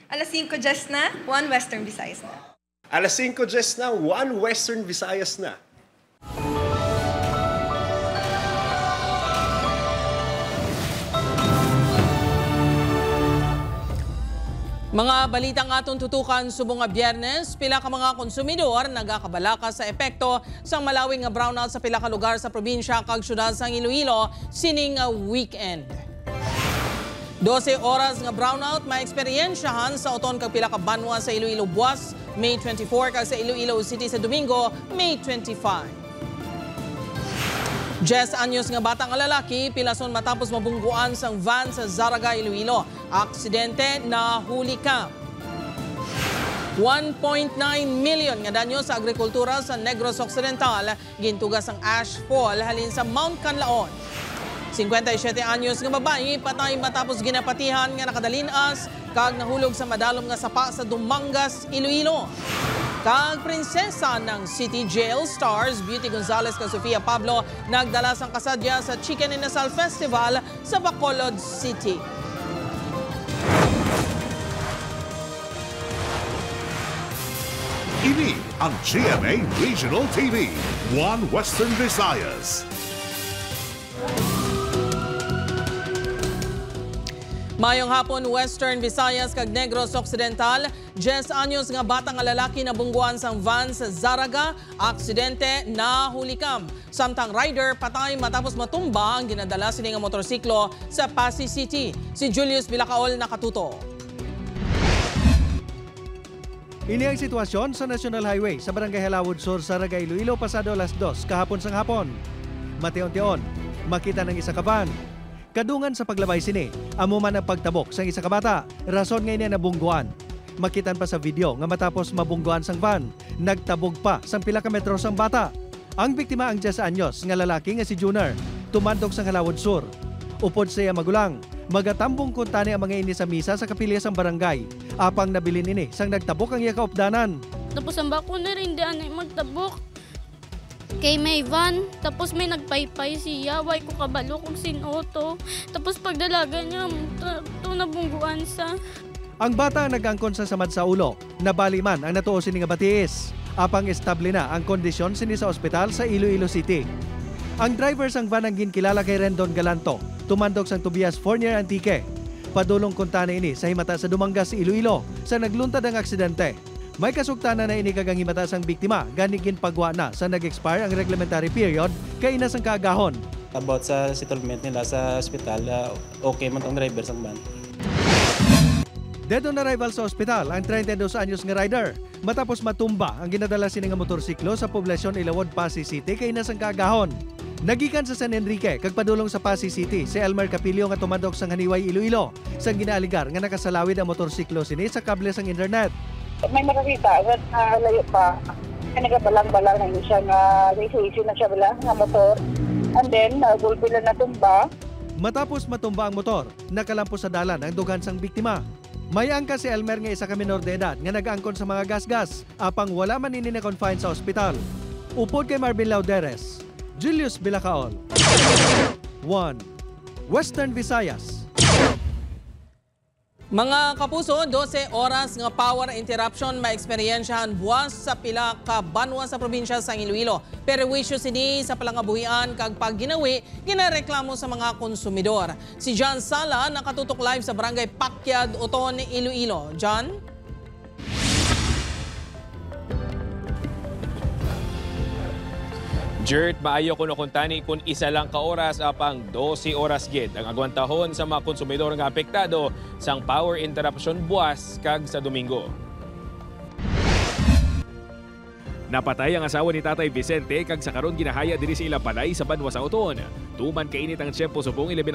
Alas 5 just na, 1 Western Visayas na. Alas 5 just na, 1 Western Visayas na. Mga balitang atong tutukan subong nga Biyernes, pila ka mga konsumidor nagakabalaka sa epekto sang malawing nga brownout sa pila ka lugar sa probinsya kag syudad sang Iloilo sining weekend. 12 oras nga brownout maeksperyensyahan sa oton kag pila ka banwa sa Iloilo buwas, May 24 kag sa Iloilo City sa Domingo, May 25. 10 anyos nga batang lalaki pilason matapos mabungguan sang van sa Zaraga, Iloilo. Aksidente na huli ka. 1.9 million nga danyo sa agrikultura sa Negros Occidental gintugas ang ash fall halin sa Mount Canlaon. 57 anyos nga babae patay matapos ginapatihan nga nakadalinas kag nahulog sa madalom nga sapa sa Dumangas, Iloilo. Kag prinsesa ng City Jail Stars, Beauty Gonzalez kag Sofia Pablo, nagdala sang kasadya sa Chicken Inasal Festival sa Bacolod City. Ini ang GMA Regional TV, 1 Western Visayas. Mayong hapon, Western Visayas kag Negros Occidental. 10 anyos nga batang nga lalaki na bungguan sang van sa Zaraga, aksidente na hulikam. Samtang rider patay matapos matumba ang ginadala sini nga motorsiklo sa Pasig City. Si Julius Bilacaol nakatuto. Ini ang sitwasyon sa National Highway sa Barangay Halawod Sur, Zaraga, Iloilo pasado alas 2 kahapon sang hapon. Mation-tion, makita ng isa ka van. Kadungan sa paglabay sini, amo man ang pagtabok sang isa ka bata, rason nga niya nabungguan. Makitan pa sa video nga matapos mabungguan sang van, nagtabog pa sang pila ka metro sang bata. Ang biktima ang 10 anyos nga lalaki nga si Junior, tumandog sang Halawod Sur. Upod sa iya magulang, magatambong kuntani ang mga ini sa misa sa kapilya sang barangay. Apang nabilin ini sang nagtabok ang iya kaupdanan. Tapos ang bako na rin di anay magtabok. Kay may van, tapos may nagpaypay siya, way ko kabalo kung sinoto. Tapos pagdalaga niya, ito nabungguan sa. Ang bata nag-angkon sa samad sa ulo, nabali man ang natuo sini nga batiis. Apang estable na ang kondisyon sini sa ospital sa Iloilo City. Ang driver sang van ang ginkilala kay Rendon Galanto, tumandog sang Tobias Fournier Antique. Padulong kuntana ini sa himata sa Dumangas, Iloilo, sa nagluntad ang aksidente. May kasugtana na ini kagang himata sang biktima, ganigin pagwa na sa nag-expire ang reglementary period kay inas ang kaagahon. About sa settlement nila sa ospital, okay man tong driver sang van. Dead on arrival sa ospital ang 32 anyos nga rider matapos matumba ang ginadala sini nga motorsiklo sa poblasyon Ilawod, Pasig City kay inas ang kaagahon. Nagikan sa San Enrique kag padulong sa Pasig City si Elmer Capilio nga tumandok sang Haniway, Iloilo sang ginaaligar nga nakasalawid ang motorsiklo sini sa kable sang internet. May makakita, layo pa. Nagabalang-balang na yun siya nga isi na siya bala, nga motor. And then, gulpila na tumba. Matapos matumba ang motor, nakalampo sa dalan ang dughan sang biktima. May angka si Elmer nga isa ka minor de edad nga nag-angkon sa mga gasgas, apang wala man ini na-confine sa ospital. Upod kay Marvin Lauderes, Julius Bilacaol. 1. Western Visayas. Mga kapuso, 12 oras nga power interruption maeksperyensyahan buwas sa pila ka banwa sa probinsya sa Iloilo. Pero wisyo sini sa palangabuhian kag pagginawi ginareklamo sa mga konsumidor. Si John Sala nakatutok live sa Barangay Pakyad, Oton, Iloilo. John? Jert, maayo kuno kuntani kung isa lang ka oras apang 12 oras gid ang agwantahon sa mga konsumidor nga apektado sang power interruption buwas kag sa Domingo. Napatay ang asawa ni Tatay Vicente kag sa karon ginahaya diri sa ilang balay sa Banwa sa Oton. Tuman kainit ang tiyempo subong 11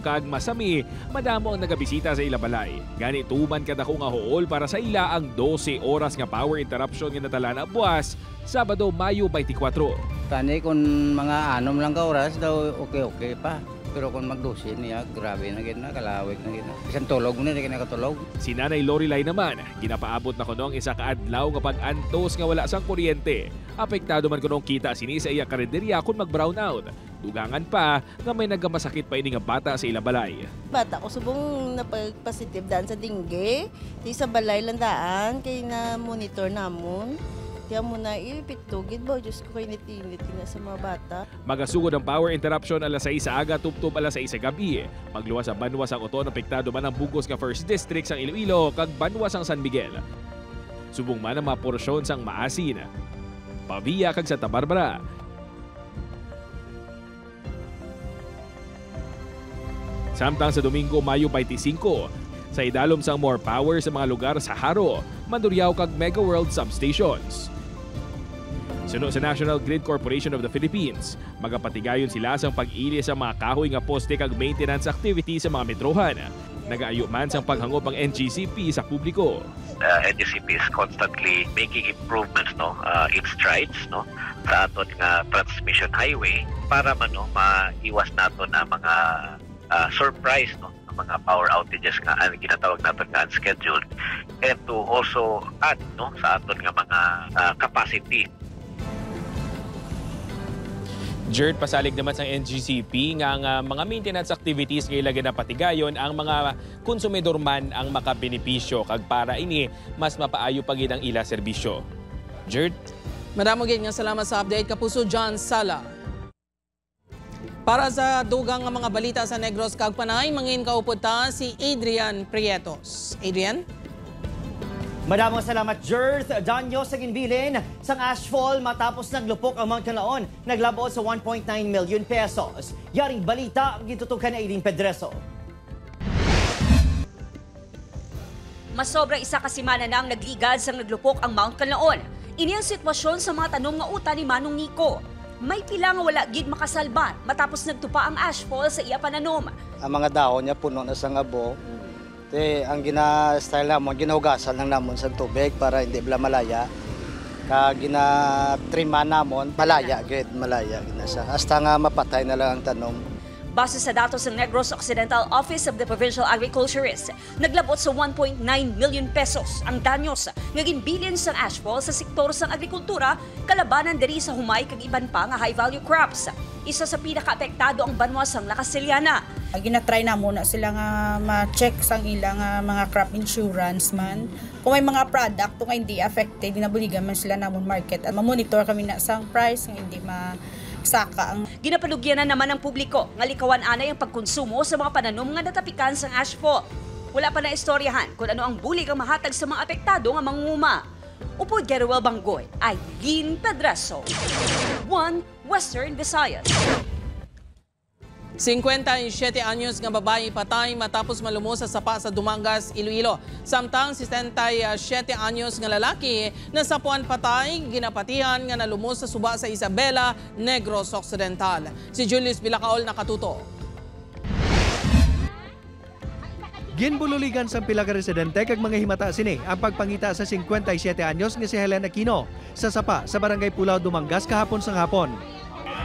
kag masami madamo ang nagabisita sa ilang balay. Gani tuman kadako nga hool para sa ila ang 12 oras nga power interruption nga natala na buwas Sabado, Mayo 24. Tani kung mga anom lang ka oras daw okay pa. Pero kung magdusin niya, grabe na gina, kalawig na gina. Isang tulog mo na, hindi ka nakatulog. Si Nanay Lorelay naman, ginapaabot na kunong isa kaadlaw nga pag-antos nga wala sang kuryente. Apektado man kunong kita sini sa iya karinderya kung mag-brownout. Dugangan pa nga may nagamasakit pa ini nga bata sa ilang balay. Bata ko subong napag-positive daan sa dingge. Di sa balay landaan kay na monitor namon. Kaya mo na ipitugid ba? Diyos ko kayo nitinit na sa mga bata. Magasugod ang power interruption alas 6 sa aga, tuptub alas 6 sa gabi. Pagluwas sa banwas ang Oton, apektado man ang bugos nga First District sang Iloilo kag banwas ang San Miguel. Subong man ang mga porsyon sang Maasin, Pavia kag Santa Barbara. Samtang sa Domingo, Mayo 25, sa idalom sang more power sa mga lugar sa Haro, Mandurriao kag Mega World substations. Suno sa National Grid Corporation of the Philippines, magapatigayon sila sang pag-ili sa mga kahoy nga poste kag maintenance activity sa mga metrohan. Nagaayo man sang paghangop ang NGCP sa publiko. NGCP is constantly making improvements in strides sa aton nga transmission highway para maiwas naton ang mga surprise ang mga power outages nga ginatawag natin nga unscheduled, and to also add sa aton nga mga capacity. Jerd, pasalig naman sa NGCP nga mga maintenance activities nga ilagay na patigayon ang mga konsumidor man ang makabenepisyo kag para ini mas mapaayo pagid ang ila serbisyo. Jerd? Madamo gid nga salamat sa update Kapuso John Sala. Para sa dugang nga mga balita sa Negros kag Panay, mangin kaupod ta si Adrian Prietos. Adrian? Madamong salamat, Jerth. Danyo sa ginbilin sang ashfall matapos naglupok ang Mount Canlaon. Naglabot sa 1.9 million pesos. Yaring balita ang gitutukan na Eileen Pedreso. Masobra isa ka semana nang nag-igad sang naglupok ang Mount Canlaon. Ini ang sitwasyon sa mga tanom nga uta ni Manong Nico. May pila nga wala gid makasalban matapos nagtupa ang ashfall sa iya pananom. Ang mga dahon niya puno na sa ngabo. Ang gina-style namon, ginahugasan lang namon sa tubig para hindi bala malaya. Gina-triman namon, malaya gid, malaya ginasa. Hasta nga mapatay na lang ang tanom. Base sa datos ng Negros Occidental Office of the Provincial Agriculturist, naglabot sa 1.9 million pesos ang danyos nga ginbilin sa ashfall sa sektor sang agrikultura kalabanan diri sa humay kag iban pa nga high-value crops. Isa sa pinaka-apektado ang banwas sang Lakasiliana. Ginatry na muna sila nga ma-check sang ilang mga crop insurance man. Kung may mga product nga hindi affected, ginabuligan man sila namon market at ma-monitor kami na sang price nga hindi saka ang ginapalugyan na naman ng publiko nga likawan anay ang pagkonsumo sa mga pananom nga natapikan sang ashfall. Wala pa na istoryahan kung ano ang bulig ang mahatag sa mga apektado nga mangunguma. Upod Geruel Banggoy, Eileen Pedreso, One Western Visayas. 57 anyos nga babae patay matapos malumos sa sapa sa Dumangas, Iloilo. Samtang 67 anyos nga lalaki nasapuan patay, ginapatihan nga nalumos sa suba sa Isabela, Negros Occidental. Si Julius Bilacaol nakatuto. Ginbululigan sa pila ka residente kag mga himata sini ang pagpangita sa 57 anyos nga si Helen Aquino sa sapa sa Barangay Pulao, Dumangas kahapon sang hapon.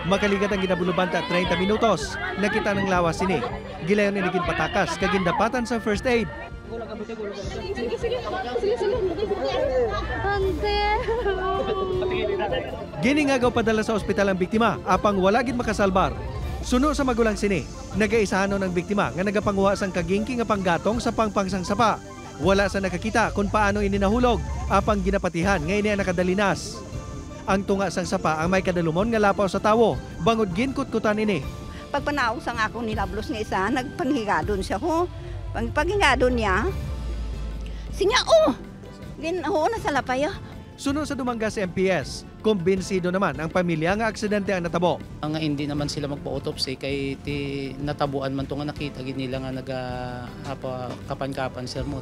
Makaligat ang ginabulubanta 30 minutos. Nakita ng lawas sini. Gilayon inigin patakas kag gindapatan sa first aid. Giningagaw padala sa ospital ang biktima apang wala gid makasalbar. Suno sa magulang sini, nagaisahanon ng biktima nga nagapanguha sang kagingki nga panggatong sa pangpangsang sapa. Wala sa nakakita kung paano ini nahulog apang ginapatihan nga ini ang nakadalinas. Ang tunga sang sapa ang may kadalumon nga lapaw sa tawo, bangod ginkutkutan ini. Pagpanaw sang ako nilablos nga isa, nagpanghigadon siya ho. Paghingadon niya, sinya na sa lapaya. Sunod sa Dumangas MPS, kumbinsido naman ang pamilya nga aksidente ang natabo. Nga hindi naman sila magpa-autopsy kay natabuan man to nga nakita gid nila nga kapan-kapan sir mo.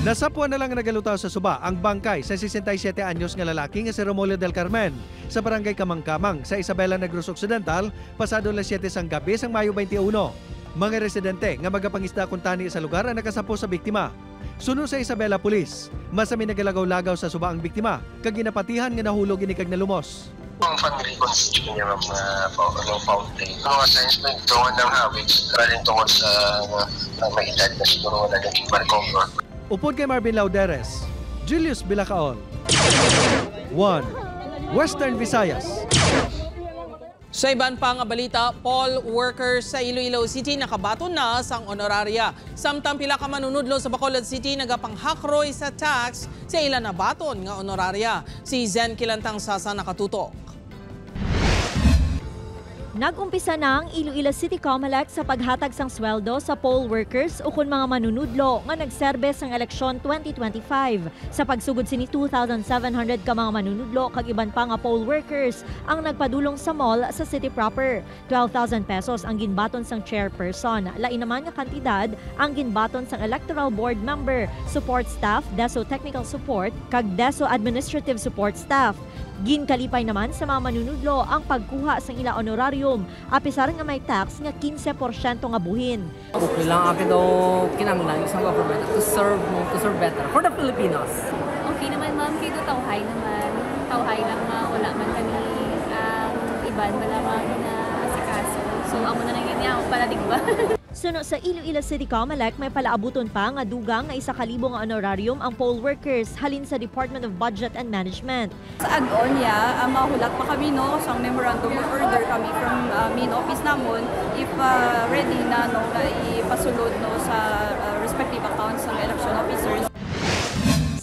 Nasapuan na lang nagalutaw sa suba ang bangkay sa 67 anyos nga lalaki nga si Romulo del Carmen sa barangay Kamangkamang sa Isabela, Negros Occidental pasado alas 7 sang gabi sang Mayo 21. Mga residente nga magapangisda kuntani sa lugar ang nakasapo sa biktima. Suno sa Isabela Police, masami nagalagaw-lagaw sa suba ang biktima kag ginapatihan nga nahulog ini kag nalumos. Ang fan-reconstitution niya ng fountain. Mga science na tungan ng habits, rin tungkol sa may edad na siguro na naging markong. Upod kay Marvin Lauderes, Julius Bilacaol, One Western Visayas. Sa iban pang balita, poll workers sa Iloilo City nakabaton na sang honoraria. Samtang pila ka manunudlo sa Bacolod City nagapanghakroy sa tax sa ilan na baton nga honoraria. Si Zen Kilantang Sasa nakatutok. Nag-umpisa na ang Iloilo City Comelec sa paghatag sang sweldo sa poll workers o kun mga manunudlo nga nagserbe sang eleksyon 2025. Sa pagsugod sini 2,700 ka mga manunudlo kag iban pa nga poll workers ang nagpadulong sa mall sa city proper. 12,000 pesos ang ginbaton sang chairperson. Lain naman nga kantidad ang ginbaton sang electoral board member, support staff, DESO technical support kag DESO administrative support staff. Ginkalipay naman sa mga manunudlo ang pagkuha sang ila honorarium, apisar nga may tax nga 15% nga buhin. Okay lang akin daw kinahanglan isang government to serve better for the Filipinos. Okay naman ma'am, kaya tawhay naman. Tawhay lang wala man kami iban, wala man na asikaso. So amo na lang ganyan ako para digba. Suno sa Iloilo City Comelec, may palaabuton pa nga dugang nga 1,000 nga honorarium ang poll workers halin sa Department of Budget and Management. Sa add-on niya, mahulat pa kami sa memorandum of order kami from main office namon if ready na ipasulod sa respective accounts ng election officers.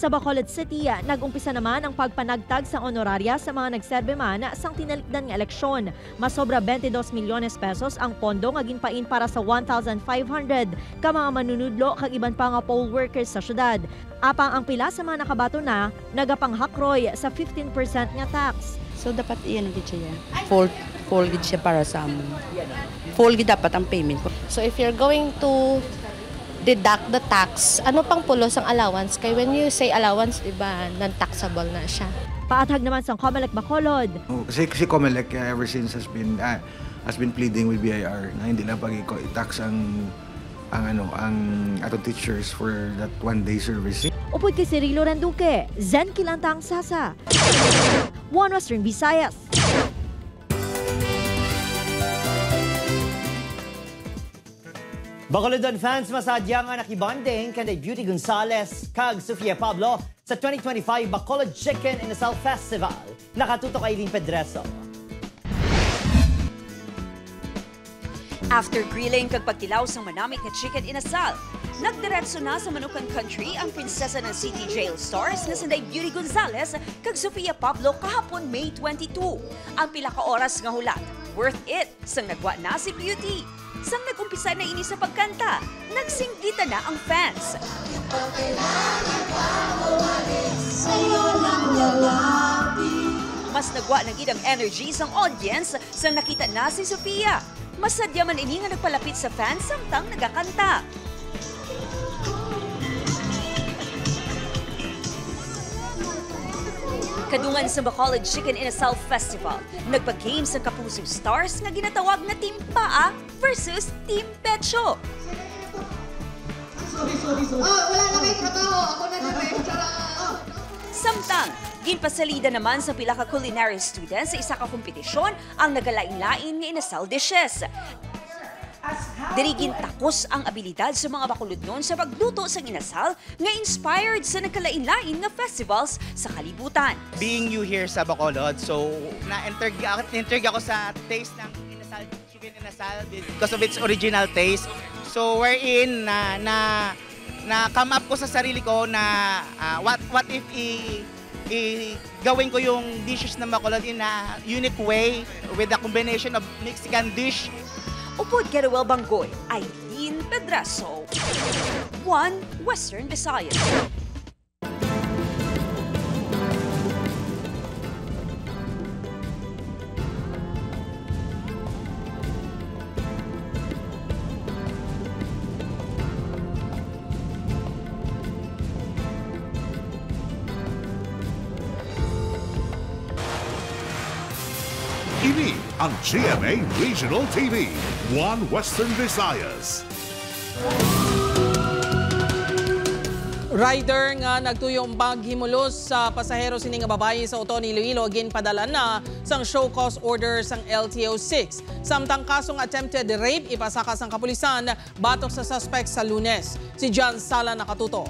Sa Bacolod City, nag-umpisa naman ang pagpanagtag sa honoraria sa mga nagserbe man sang tinalikdan nga eleksyon. Masobra 22 milyones pesos ang pondo nga ginpain para sa 1,500 ka mga manunudlo kag iban pa nga poll workers sa syudad. Apang ang pila sa mga nakabato na nagapanghakroy sa 15% nga tax. So dapat iyan gid siya. Full gid siya para sa amon. Full gid dapat ang payment ko. So if you're going to deduct the tax, ano pang pulos ang allowance? Kaya when you say allowance, diba, non-taxable na siya. Paatag naman sa Comelec Bacolod. Kasi Comelec ever since has been pleading with BIR na hindi lang pag-i-tax ang atong teachers for that one-day service. Upod kay Cirilo Renduque, Zen Kilantang Sasa, One Western Visayas. Bacolodon fans masadya nga nakibanding kanday Beauty Gonzales kag Sofia Pablo sa 2025 Bacolod Chicken Inasal Festival. Nakatutok kay Eileen Pedreso. After grilling kag pagtilaw sa manamit nga chicken inasal, nagdiretso na sa Manukan Country ang prinsesa ng City Jail Stars na sanday Beauty Gonzales kag Sofia Pablo kahapon May 22. Ang pila ka oras nga hulat, worth it sang nagwa na si Beauty. Sang nag-umpisa na ini sa pagkanta, nagsinggita na ang fans. Mas nagwa ng idang energy sang audience sang nakita na si Sofia. Masadya man ini nga nagpalapit sa fans samtang nagakanta. Kadungan sa Bacolod Chicken Inasal Festival, nagpag-games ang Kapuso Stars nga ginatawag na Team Paa versus Team Pecho. Wala na kayo trabaho. Ako na rin. Samtang, ginpasalida naman sa pila ka culinary students sa isa ka kompetisyon ang nagalain-lain nga inasal dishes. Dirigin takos ang abilidad sa mga Bacolodnon sa pagluto sa inasal nga inspired sa nagkalain-lain nga festivals sa kalibutan. Being new here sa Bacolod, so na-intrigue ako sa taste ng inasal, chicken inasal because of its original taste. So wherein na come up ko sa sarili ko na what if gawin ko yung dishes ng Bacolod in a unique way with a combination of Mexican dish. Upod Geruel Banggoy, Eileen Pedreso, One Western Visayas. Ini ang GMA Regional TV, One Western Visayas. Rider nga nagtuyong paghimulos sa pasahero sining nga babae sa Oton, Iloilo ginpadala na sang show cause order sang LTO-6. Samtang kasong attempted rape ipasaka sang kapulisan batok sa suspect sa Lunes. Si John Sala nakatuto.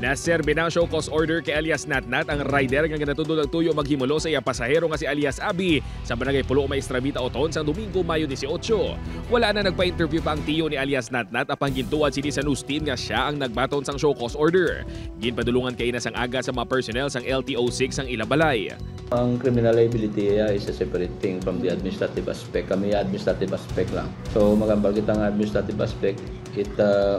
Naserbe ng show cause order kay alias Natnat ang rider nga ginatudlo ng tuyo maghimulo sa iya pasahero nga si alias Abi sa barangay Pulo Maestrabita Oton sa Domingo, Mayo 18. Wala na nagpa-interview pa ang tiyo ni alias Natnat apang gintuad sini sa news team nga siya ang nagbaton sang show cause order. Ginpadulungan kay na sang aga sa mga personnel sang LTO6 ang Ilabalay. Ang criminal liability is a separate thing from the administrative aspect. Kami administrative aspect lang. So magambal kita ng administrative aspect, it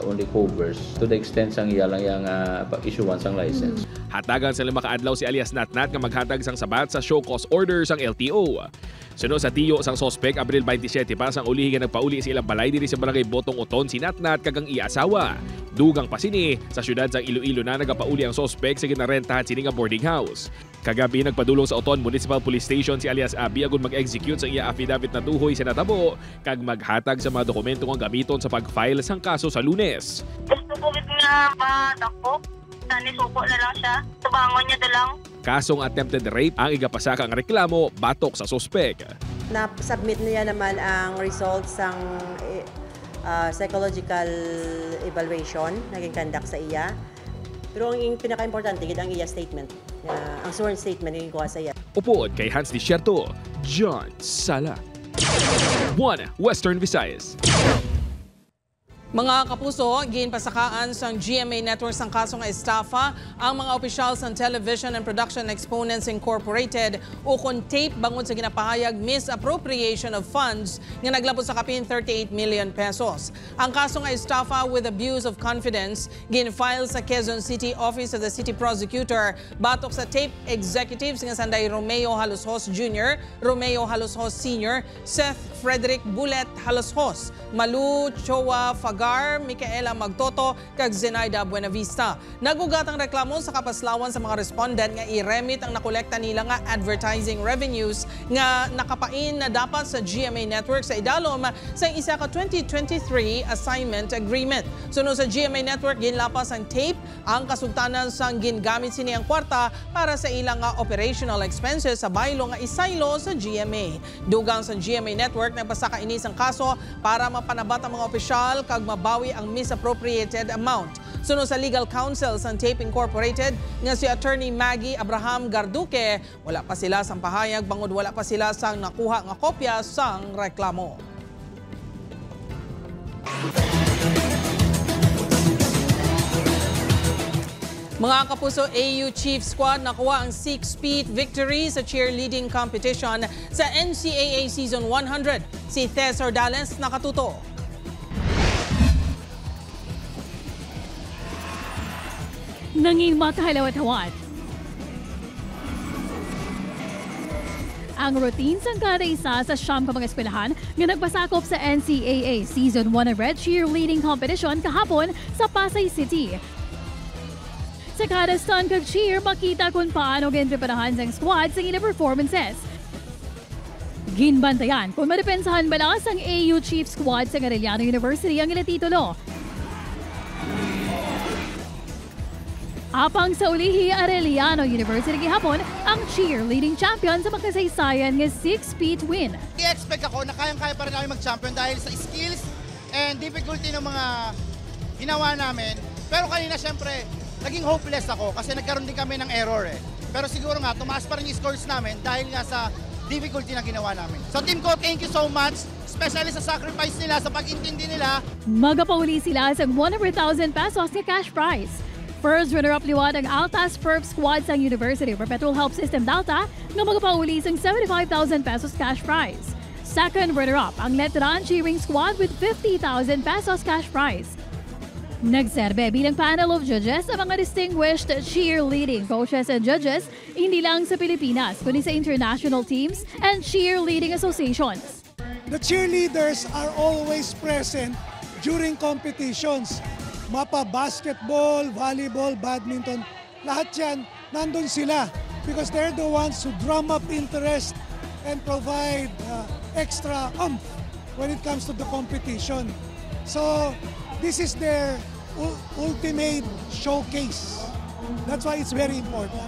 only covers to the extent sang iya lang yung pag-issuean sang license. Hatagan sa 5 kaadlaw si alias Natnat nga maghatag sang sabat sa show cause order sang LTO. Suno sa tiyo sang sospek, Abril 27 pa sang ulihi nga nagpauli sa ilang balay diri sa barangay Botong Oton si Natnat kagang iya-asawa. Dugang pa sini sa syudad sang Iloilo na nagapauli ang sospek sa ginarentahan sini nga boarding house. Kagabi nagpadulong sa Oton Municipal Police Station si alias Abi agon mag-execute sa iya affidavit na tuhoy sa natabo kag maghatag sa mga dokumento nga gamiton sa pag-file sang kaso sa Lunes. Gusto ko nga ba dako? Tani suko na lang siya. Tubangon niya lang. Kasong attempted rape ang igapasaka ang reklamo batok sa sospek. Na-submit niya naman ang results ng psychological evaluation naging conduct sa iya. Pero ang pinaka-importante gid ang iya statement. Ang sworn statement yung kuha sa iya. Upood kay Hans Desierto, John Sala. 1 Western Visayas. Mga kapuso, ginpasakaan sa GMA Network ang kaso nga estafa ang mga opisyal sa Television and Production Exponents Incorporated o kung tape bangod sa ginapahayag misappropriation of funds nga naglabot sa kapin 38 million pesos. Ang kaso nga estafa with abuse of confidence gin-file sa Quezon City Office of the City Prosecutor batok sa tape executives nga sanday Romeo Haloshos Jr., Romeo Haloshos Sr., Seth Frederick Bullet Haloshos, Malu Chowa Fagar, Micaela Magtoto, kag Zenaida Buenavista. Nagugat ang reklamo sa kapaslawan sa mga respondent nga i-remit ang nakolekta nila nga advertising revenues nga nakapain na dapat sa GMA Network sa idalom sa isa ka 2023 assignment agreement. Sunod sa GMA Network, ginlapas ang tape ang kasultanan sang gingamit sini ang kwarta para sa ilang operational expenses sa baylo nga isaylo sa GMA. Dugang sa GMA Network nagpasaka inis ang kaso para mapanabat ang mga opisyal kag mabawi ang misappropriated amount. Sunod sa legal counsel sa Tape Incorporated nga si Attorney Maggie Abraham Garduque, wala pa sila sang pahayag bangod wala pa sila sang nakuha nga kopya sang reklamo. Mga kapuso, AU Chief Squad nakuha ang 6-peat victory sa cheerleading competition sa NCAA Season 100. Si Tess Ordales nakatuto. Nanging matahalaw-tawad. Ang routine sang kada isa sa siyam ka mga eskwelahan nga nagpasakop sa NCAA Season 100 cheerleading competition kahapon sa Pasay City. Sa kada stunt kag cheer, makita kung paano ginpreparahan sang squad sa ilang performances. Ginbantayan kung madepensahan balas ang AU Chief Squad sa Arellano University ang ilang titulo. Apang sa ulihi, Arellano University gihapon ang cheerleading champion sa makasaysayan nga 6-peat win. I-expect ako na kayang-kaya pa rin namin mag-champion dahil sa skills and difficulty ng mga ginawa namin. Pero kanina syempre, naging hopeless ako kasi nagkaroon din kami ng error eh. Pero siguro nga, tumaas pa rin yung scores namin dahil nga sa difficulty na ginawa namin. So team ko, thank you so much. Especially sa sacrifice nila, sa pag-intindi nila. Magapauli sila sa 100,000 pesos na cash prize. First runner-up liwat ang Altas Perf Squad sa University Perpetual Help System Delta na magapauli sa 75,000 pesos cash prize. Second runner-up ang Letran Cheering Squad with 50,000 pesos cash prize. Nagserbe bilang panel of judges ang mga distinguished cheerleading coaches and judges hindi lang sa Pilipinas kundi sa international teams and cheerleading associations. The cheerleaders are always present during competitions. Mapa basketball, volleyball, badminton, lahat yan, nandun sila because they're the ones who drum up interest and provide extra oomph when it comes to the competition. So this is their ultimate showcase. That's why it's very important.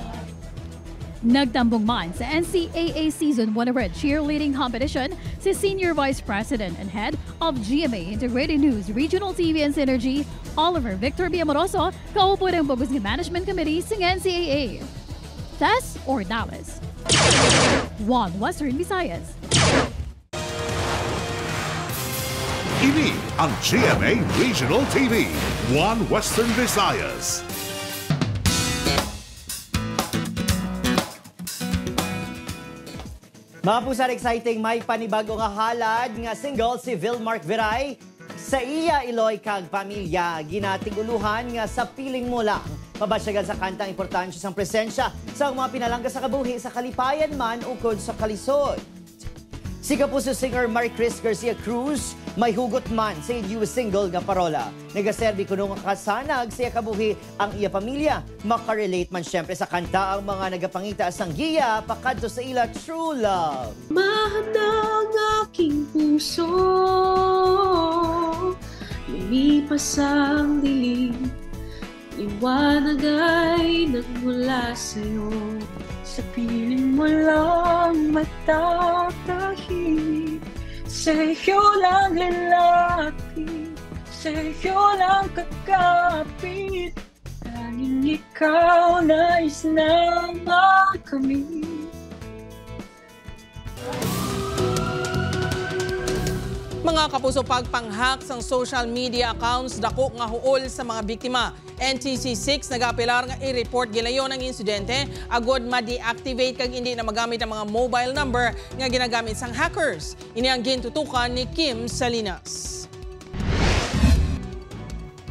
Nagtambong man sa NCAA Season 1 Red Cheerleading Competition si Senior Vice President and Head of GMA Integrated News Regional TV and Synergy, Oliver Victor B. Amoroso, kaupo ng Bogus Management Committee sa NCAA. Tess or Dallas? One Western Visayas. Ini ang GMA Regional TV, One Western Visayas. Mga pusar, exciting may panibago nga halad nga single si Vilmark Viray. Sa iya iloy kag pamilya, ginatiguluhan nga sa piling mo lang. Mabasyagan sa kantang importansya sang presensya sa mga pinalangga sa kabuhi sa kalipayan man ukod sa kalisod. Si kapuso singer Marie Chris Garcia Cruz may hugot man sa new single nga parola. Nagaserbi kuno nga kasanag siya kabuhi ang iya pamilya. Makarelate man syempre sa kanta ang mga nagapangita sang giya pakadto sa ila true love. Mahadang aking puso, lumipas ang dilim, liwanag ay nagmula sa'yo. Sa piling mo lang matatahimik, sa'yo lang lalapit, sa'yo lang kakapit. Tanging ikaw nais na makamit. Mga kapuso, pagpanghak sang social media accounts dako nga huol sa mga biktima. NTC6 nag-apelar nga i-report gilayon ang insidente agod ma-deactivate kag hindi na magamit ang mga mobile number nga ginagamit sang hackers. Ini ang gintutukan ni Kim Salinas.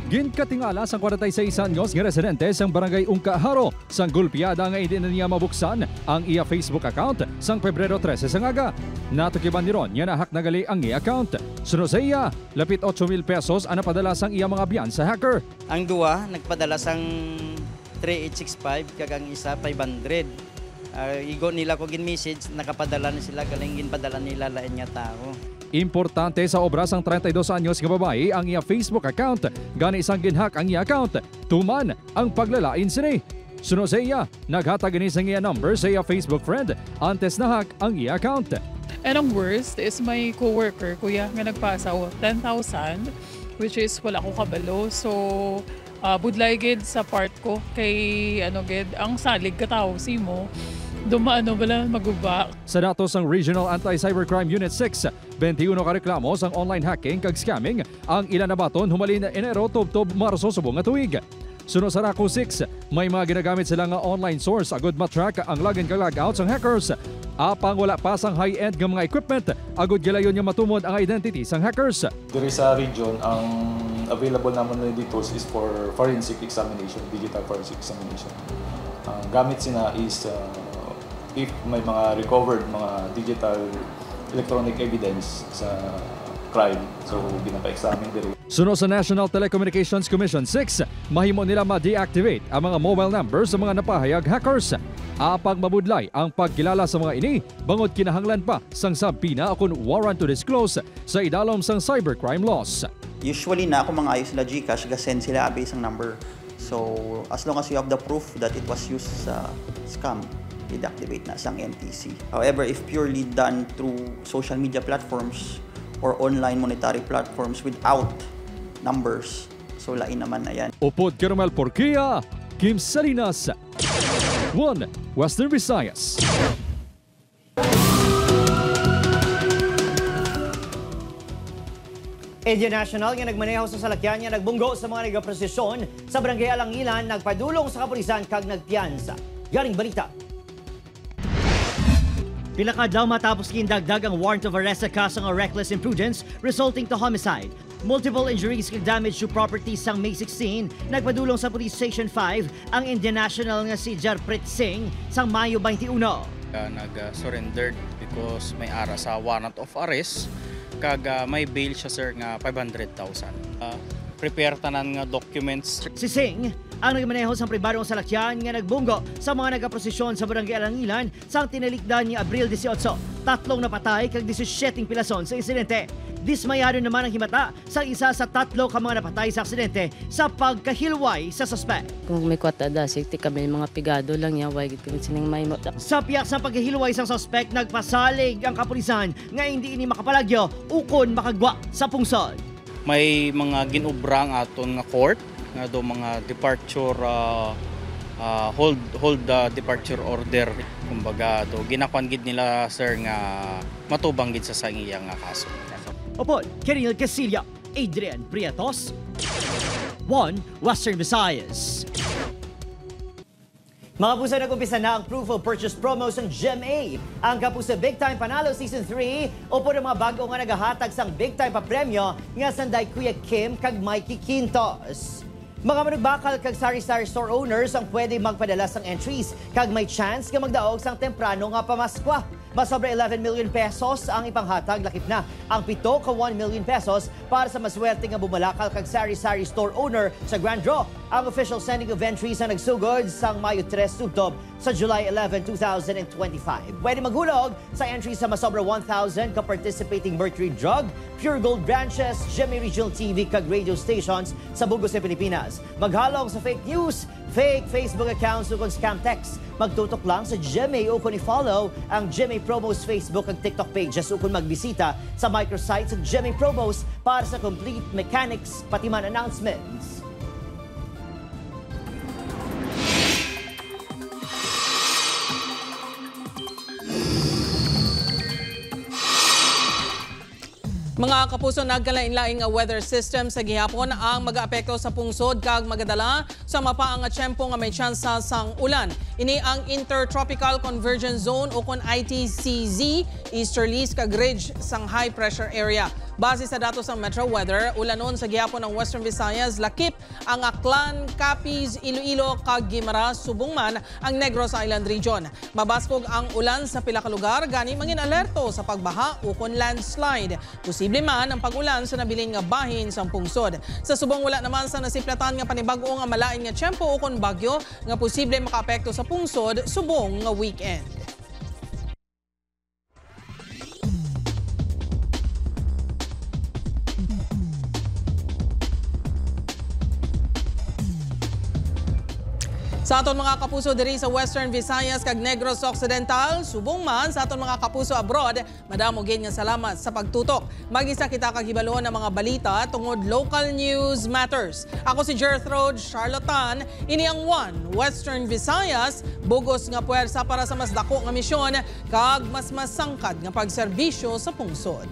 Ginkatingala sang 46 anyos nga residente sang barangay Ungkaharo sang gulpiada nga hindi na niya mabuksan ang iya Facebook account sang Pebrero 13 sang aga. Natukiban ni Ron niya nahak nagali ang iya account. Sunod sa iya, lapit 8,000 pesos ang napadala sang iya mga biyan sa hacker. Ang duwa nagpadala sang 3865 kag ang isa 500. Igo nila ko gin-message, nakapadala na sila galing ginpadala nila lain nga tao. Importante sa obra sang 32 anyos nga babae ang iya Facebook account. Gani isang ginhack ang iya account. Tuman ang paglalain sini. Sunod sa iya, naghatag ni sang iya number sa iya Facebook friend antes nahak ang iya account. And ang worst is my coworker, kuya, nga nagpasaw 10,000, which is wala ko kabalo. So, budlay gid sa part ko kay ang salig kataw si mo. Dumaano bala maguba. Sa datos ng Regional Anti-Cybercrime Unit 6, 21 ka reklamo sang online hacking kag scamming ang ilan na baton humalin na Enero, Tubtob, Marso subong nga tuig. Sunod sa RACO 6, may mga ginagamit sila nga online source agud matrack ang login kag logout sang hackers. Apang wala pa sang high-end nga mga equipment, agud gilayon niya matumod ang identity sang hackers. Diri sa region, ang available naman dito is for forensic examination, digital forensic examination. Gamit sina is if may mga recovered mga digital electronic evidence sa crime, so binapa-examine diri. Sunod sa National Telecommunications Commission 6, mahimo nila ma-deactivate ang mga mobile numbers sa mga napahayag hackers. Apang mabudlay ang pagkilala sa mga ini, bangod kinahanglan pa sang sabina akon warrant to disclose sa idalom sang cybercrime laws. Usually na ako mga ayos sila GCash, gasend sila based ang number. So as long as you have the proof that it was used sa scam, deactivate na sang NTC. However, if purely done through social media platforms or online monetary platforms without numbers, so lain naman na yan. Upod Caramel Porquia, Kim Salinas, One Western Visayas. India National nga nagmaneho sa salakyan nga nagbunggo sa mga nagaprosesyon sa Barangay Alangilan, nagpadulong sa kapulisan kag nagpiyansa. Garing balita. Pilakadlaw matapos kindagdag ang warrant of arrest sa kaso ng reckless imprudence resulting to homicide. Multiple injuries kag damage to property sang May 16, nagpadulong sa Police Station 5 ang Indian National nga si Jarpreet Singh sang Mayo 21. Nag-surrendered because may ara sa warrant of arrest kag may bail siya sir nga 500,000. Prepare tanan nga documents. Si Singh ang nagmaneho sa pribadong salakyan nga nagbunggo sa mga nagaprosesyon sa Barangay Alangilan sang tinalikdan ni Abril 18. Tatlong napatay kag 17 pilason sa insidente. Dismayado naman ang himata sa isa sa 3 ka mga napatay sa aksidente sa pagkahilway sa suspect. Kung may kwata da, sikti kami mga pigado lang yan, wag kami sining may mata. Sa piyak sa pagkahilway sa suspect, nagpasalig ang kapulisan nga hindi ini makapalagyo ukon makagwa sa pungsod. May mga ginubrang aton nga court nga do mga departure hold departure order, kumbaga do ginakwan gid nila sir nga matubang gid sa iyang nga kaso. Opo, Kirill Casillo, Adrian Prietos, 1 Western Visayas. Mga puso, nag-umpisa na ang proof of purchase promos ng GMA. Ang kapuso Big Time Panalo Season 3 o po ng mga bago nga nagahatag sang Big Time pa premyo nga sanday Kuya Kim kag Mikey Quintos. Mga manugbakal kag sari-sari store owners ang pwede magpadala sang entries kag may chance nga magdaog sang temprano nga pamaskwa. Masobra 11 million pesos ang ipanghatag, lakip na ang 7 ka 1 million pesos para sa maswerte nga bumalakal kag sari-sari store owner sa Grand Draw. Ang official sending of entries ang nagsugod sang Mayo 3 subtob sa July 11, 2025. Pwede maghulog sa entries sa masobra 1,000 ka participating Mercury Drug, Pure Gold branches, GMA Regional TV kag radio stations sa Bugos sa Pilipinas. Maghalong sa fake news, fake Facebook accounts o scam text. Magtutok lang sa GMA o kung i-follow ang GMA Promos Facebook at TikTok pages o kung magbisita sa microsites ng GMA Promos para sa complete mechanics pati man announcements. Mga kapuso, nagkalain-laing nga weather system sa gihapon ang mag-aapekto sa pungsod kag magadala sa mapaang nga tiyempo nga may tsansa sang ulan. Ini ang Intertropical Convergence Zone o kon ITCZ, easterlies kag ridge sang high pressure area. Base sa datos ng Metro Weather, ulanon sa gihapon ng Western Visayas, lakip ang Aklan, Capiz, Iloilo kag Guimaras, subong man ang Negros Island region. Mabaskog ang ulan sa pila ka lugar, gani mangin alerto sa pagbaha o kon landslide. Posible man ang pag-ulan sa nabilin nga bahin sa pungsod. Sa subong wala naman sa nasiplatan nga panibago nga malain nga tiyempo o kon bagyo nga posible makaapekto sa pungsod subong nga weekend. Sa aton mga kapuso diri sa Western Visayas kag Negros Occidental, subong man sa aton mga kapuso abroad, madamo gid nga salamat sa pagtutok. Mag-isa kita kaghibalo ng mga balita tungod local news matters. Ako si Gertrude Charlatan, ini ang 1 Western Visayas, bugos nga puwersa para sa mas dako nga misyon kag mas masangkad nga pagserbisyo sa pungsod.